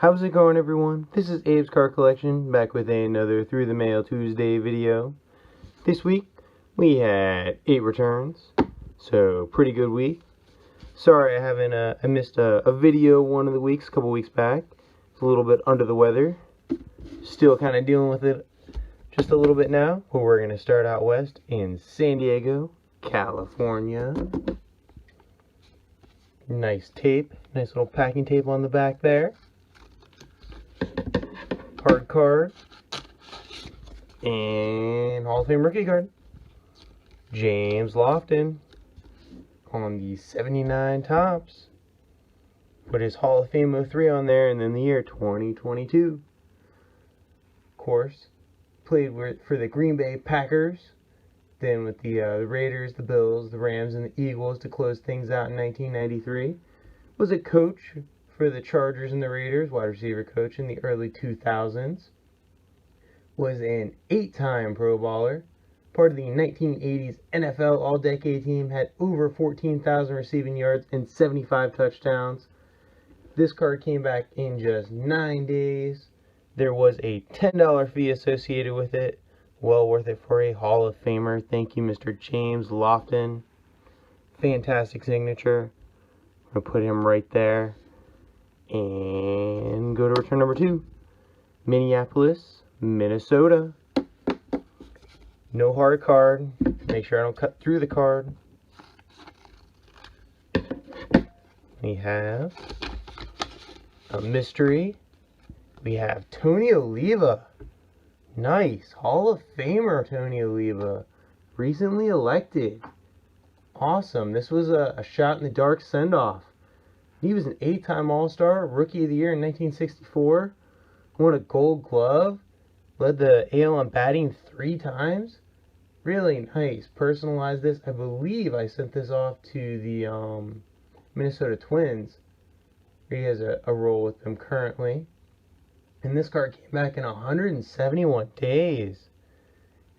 How's it going, everyone? This is Abe's Car Collection, back with another Through the Mail Tuesday video. This week, we had 8 returns, so pretty good week. Sorry I missed a video one of the weeks, a couple weeks back. It's a little bit under the weather. Still kind of dealing with it just a little bit now, but we're going to start out west in San Diego, California. Nice tape, nice little packing tape on the back there. Hard card, and Hall of Fame rookie card, James Lofton on the 79 tops. Put his Hall of Fame 03 on there, and then the year 2022. Of course, played for the Green Bay Packers, then with the Raiders, the Bills, the Rams, and the Eagles to close things out in 1993. Was a coach for the Chargers and the Raiders, wide receiver coach in the early 2000s. Was an 8-time Pro Bowler, part of the 1980s NFL All-Decade team, had over 14,000 receiving yards and 75 touchdowns. This card came back in just 9 days. There was a $10 fee associated with it. Well worth it for a Hall of Famer. Thank you, Mr. James Lofton. Fantastic signature. I'm going to put him right there. And go to return number 2. Minneapolis, Minnesota. No hard card. Make sure I don't cut through the card. We have a mystery. We have Tony Oliva. Nice. Hall of Famer Tony Oliva. Recently elected. Awesome. This was a shot in the dark send-off. He was an 8-time All-Star, Rookie of the Year in 1964. Won a Gold Glove. Led the AL on batting 3 times. Really nice. Personalized this. I believe I sent this off to the Minnesota Twins. He has a role with them currently. And this card came back in 171 days.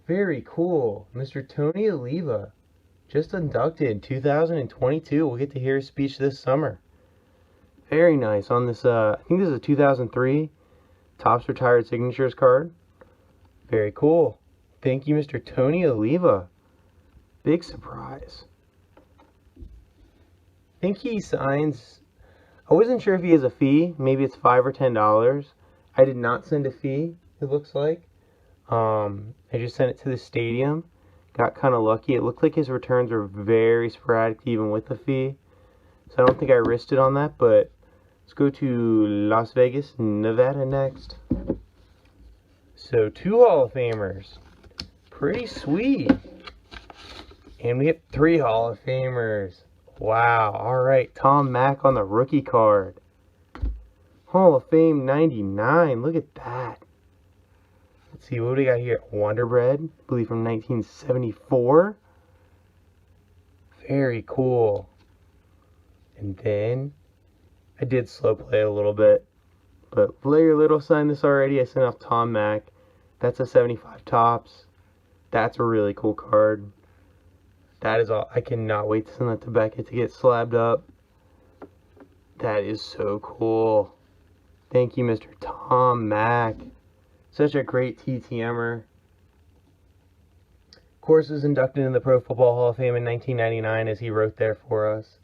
Very cool. Mr. Tony Oliva. Just inducted in 2022. We'll get to hear his speech this summer. Very nice. On this, I think this is a 2003 Topps Retired Signatures card. Very cool. Thank you, Mr. Tony Oliva. Big surprise. I think he signs, I wasn't sure if he has a fee. Maybe it's $5 or $10. I did not send a fee, it looks like. I just sent it to the stadium. Got kind of lucky. It looked like his returns were very sporadic even with the fee. So I don't think I risked it on that, but let's go to Las Vegas, Nevada next. So 2 Hall of Famers. Pretty sweet. And we get 3 Hall of Famers. Wow. Alright, Tom Mack on the rookie card. Hall of Fame 99. Look at that. Let's see, what do we got here? Wonder Bread, I believe from 1974. Very cool. And then, I did slow play a little bit, but Larry Little signed this already. I sent off Tom Mack. That's a 75 Topps. That's a really cool card. That is all. I cannot wait to send that to Beckett to get slabbed up. That is so cool. Thank you, Mr. Tom Mack. Such a great TTMer. Of course, was inducted in the Pro Football Hall of Fame in 1999, as he wrote there for us.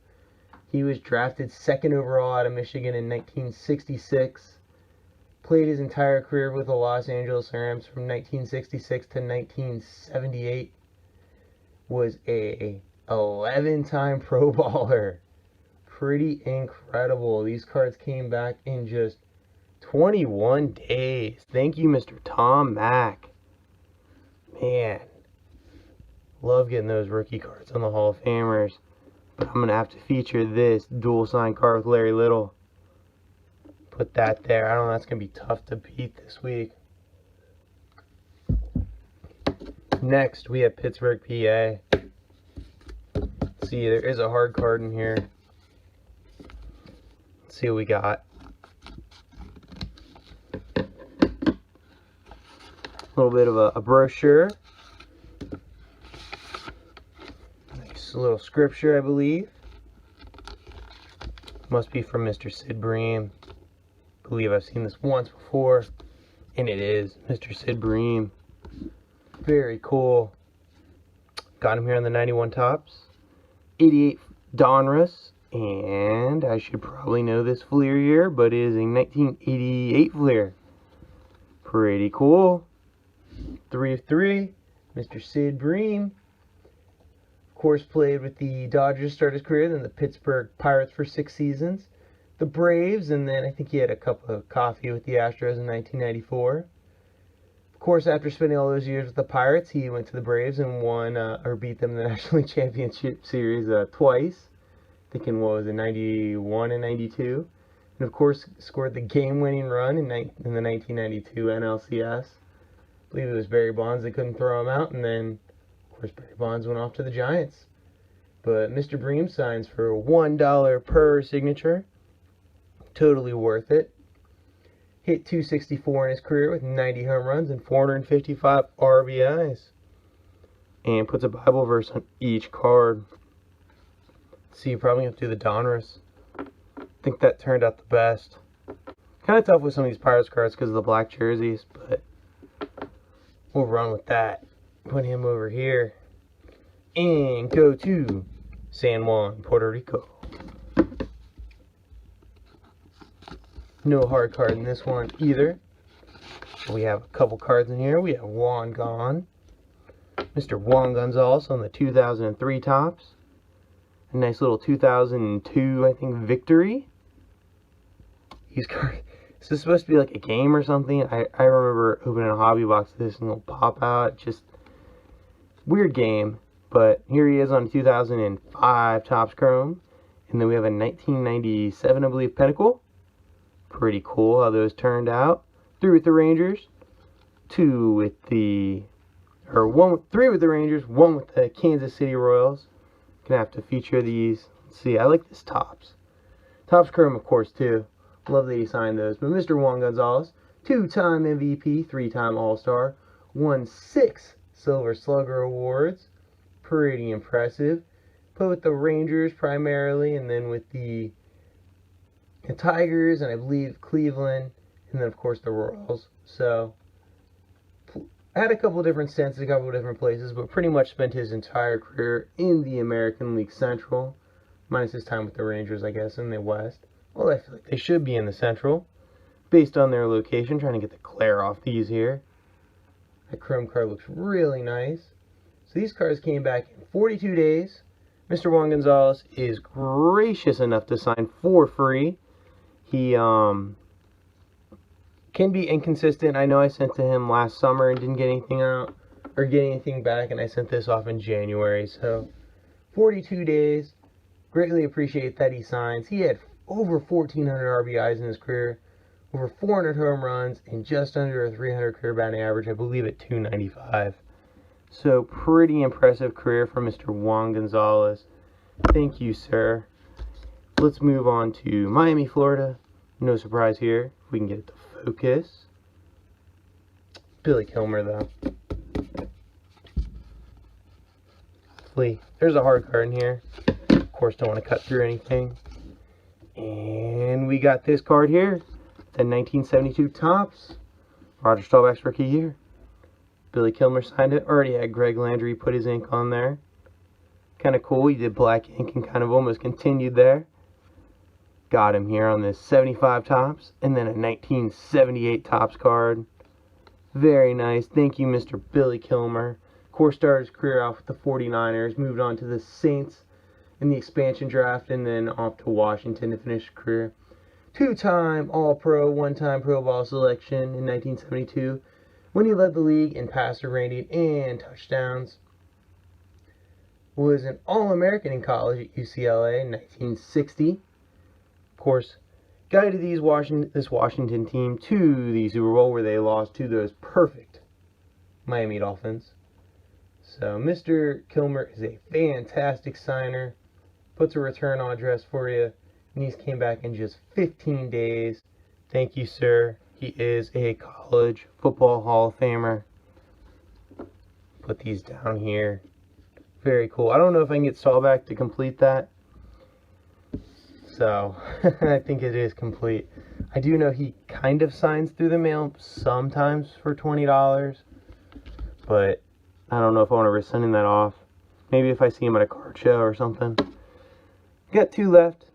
He was drafted 2nd overall out of Michigan in 1966. Played his entire career with the Los Angeles Rams from 1966 to 1978. Was a 11-time Pro Bowler. Pretty incredible. These cards came back in just 21 days. Thank you, Mr. Tom Mack. Man, love getting those rookie cards on the Hall of Famers. But I'm going to have to feature this dual sign card with Larry Little. Put that there. I don't know, that's going to be tough to beat this week. Next, we have Pittsburgh, PA. Let's see, there is a hard card in here. Let's see what we got. A little bit of a brochure. Nice little scripture, I believe. Must be from Mr. Sid Bream. believe I've seen this once before, and it is Mr. Sid Bream. Very cool. Got him here on the 91 Tops. 88 Donruss, and I should probably know this Fleer year, but it is a 1988 Fleer. Pretty cool. 3 of 3, Mr. Sid Bream. Of course, played with the Dodgers to start his career, then the Pittsburgh Pirates for 6 seasons, the Braves, and then I think he had a cup of coffee with the Astros in 1994. Of course, after spending all those years with the Pirates, he went to the Braves and won, or beat them in the National League Championship Series twice. I think in, what was it, 91 and 92. And of course, scored the game-winning run in the 1992 NLCS. I believe it was Barry Bonds that couldn't throw him out, and then, of course, Barry Bonds went off to the Giants. But Mr. Bream signs for $1 per signature. Totally worth it. Hit .264 in his career with 90 home runs and 455 RBIs. And puts a Bible verse on each card. So you probably have to do the Donruss. I think that turned out the best. Kind of tough with some of these Pirates cards because of the black jerseys, but we'll run with that. Put him over here. And go to San Juan, Puerto Rico. No hard card in this one either. We have a couple cards in here. We have Juan Mr. Juan Gonzalez on the 2003 Tops. A nice little 2002, I think, victory. This is supposed to be like a game or something. I remember opening a hobby box of this and it'll pop out. Just weird game. But here he is on 2005 Topps Chrome. And then we have a 1997, I believe, Pinnacle. Pretty cool how those turned out. 3 with the Rangers. 3 with the Rangers. 1 with the Kansas City Royals. Gonna have to feature these. Let's see, I like this Topps. Topps Chrome, of course, too. Love that he signed those. But Mr. Juan Gonzalez, 2-time MVP, 3-time All-Star, won 6 Silver Slugger awards. Pretty impressive. Put with the Rangers primarily, and then with the Tigers, and I believe Cleveland, and then of course the Royals. So had a couple different stints, a couple different places, but pretty much spent his entire career in the American League Central, minus his time with the Rangers, I guess, in the West. Well, I feel like they should be in the Central, based on their location. Trying to get the glare off these here. That chrome card looks really nice. So these cards came back in 42 days. Mr. Juan Gonzalez is gracious enough to sign for free. He can be inconsistent. I know I sent to him last summer and didn't get anything out or get anything back, and I sent this off in January. So 42 days. Greatly appreciate that he signs. He had over 1,400 RBIs in his career, over 400 home runs, and just under a 300 career batting average, I believe at 295. So pretty impressive career for Mr. Juan Gonzalez. Thank you, sir. Let's move on to Miami, Florida. No surprise here. If we can get it to focus. Billy Kilmer, though. There's a hard card in here. Of course, don't want to cut through anything. And we got this card here. The 1972 Topps. Roger Staubach's rookie year. Billy Kilmer signed it. Already had Greg Landry put his ink on there. Kind of cool. He did black ink and kind of almost continued there. Got him here on this 75 Topps. And then a 1978 Topps card. Very nice. Thank you, Mr. Billy Kilmer. Of course, started his career off with the 49ers. Moved on to the Saints in the expansion draft. And then off to Washington to finish his career. 2-time All-Pro, 1-time Pro Bowl selection in 1972. When he led the league in passer rating and touchdowns. Was an All-American in college at UCLA in 1960. Of course, guided this Washington team to the Super Bowl where they lost to those perfect Miami Dolphins. So Mr. Kilmer is a fantastic signer. Puts a return address for you. And these came back in just 15 days. Thank you, sir. He is a college football Hall of Famer. Put these down here. Very cool. I don't know if I can get Staubach to complete that. So, I think it is complete. I do know he kind of signs through the mail sometimes for $20, but I don't know if I want to risk sending that off. Maybe if I see him at a card show or something. Got 2 left.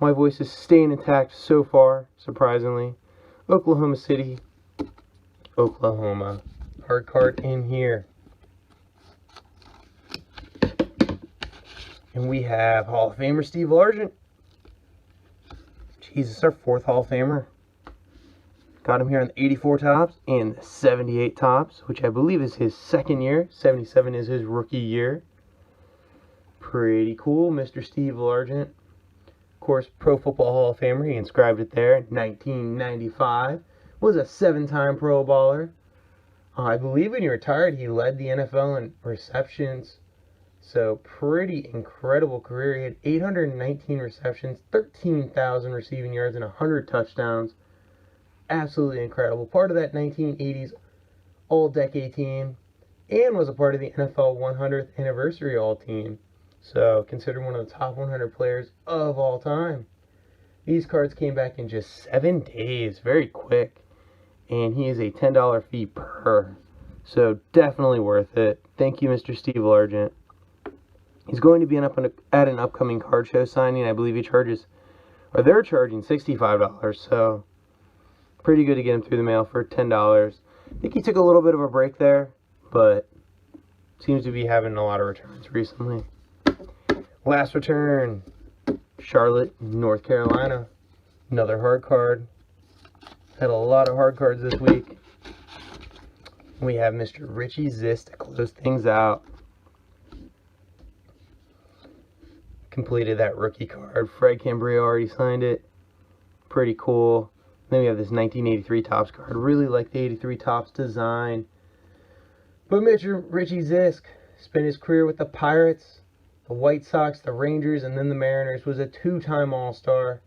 My voice is staying intact so far, surprisingly. Oklahoma City, Oklahoma. Hard card in here. And we have Hall of Famer Steve Largent. Jesus, our 4th Hall of Famer. Got him here on the 84 tops and the 78 tops, which I believe is his 2nd year. 77 is his rookie year. Pretty cool, Mr. Steve Largent. Of course, Pro Football Hall of Famer. He inscribed it there. 1995. Was a 7-time Pro Bowler. I believe when he retired, he led the NFL in receptions. So, pretty incredible career. He had 819 receptions, 13,000 receiving yards, and 100 touchdowns. Absolutely incredible. Part of that 1980s All-Decade team, and was a part of the NFL 100th Anniversary All-Team. So, considered one of the top 100 players of all time. These cards came back in just 7 days. Very quick. And he is a $10 fee per. So, definitely worth it. Thank you, Mr. Steve Largent. He's going to be at an upcoming card show signing. I believe they're charging $65. So, pretty good to get him through the mail for $10. I think he took a little bit of a break there, but seems to be having a lot of returns recently. Last return, Charlotte, North Carolina. Another hard card. Had a lot of hard cards this week. We have Mr. Richie Zisk to close things out. Completed that rookie card. Fred Cambria already signed it. Pretty cool. Then we have this 1983 Topps card. Really like the 83 Topps design. But Mr. Richie Zisk spent his career with the Pirates, the White Sox, the Rangers, and then the Mariners. Was a 2-time All-Star.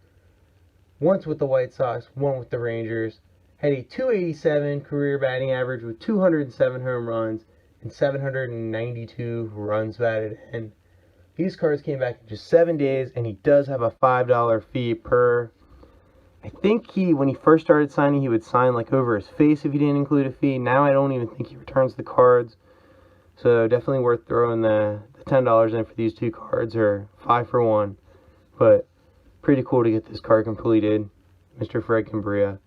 Once with the White Sox, one with the Rangers. Had a .287 career batting average with 207 home runs and 792 runs batted in. These cards came back in just 7 days, and he does have a $5 fee per. I think when he first started signing, he would sign like over his face if he didn't include a fee. Now I don't even think he returns the cards. So definitely worth throwing the $10 in for these 2 cards, or 5 for 1. But pretty cool to get this card completed, Mr. Fred Cambria.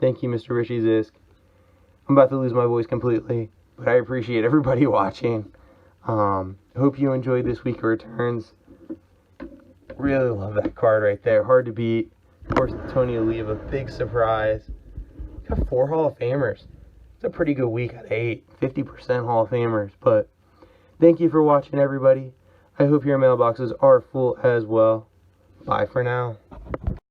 Thank you, Mr. Richie Zisk. I'm about to lose my voice completely, but I appreciate everybody watching. Hope you enjoyed this week of returns. Really love that card right there. Hard to beat. Of course, the Tony Oliva, big surprise. Got 4 Hall of Famers. It's a pretty good week out of 8. 50% Hall of Famers. But thank you for watching, everybody. I hope your mailboxes are full as well. Bye for now.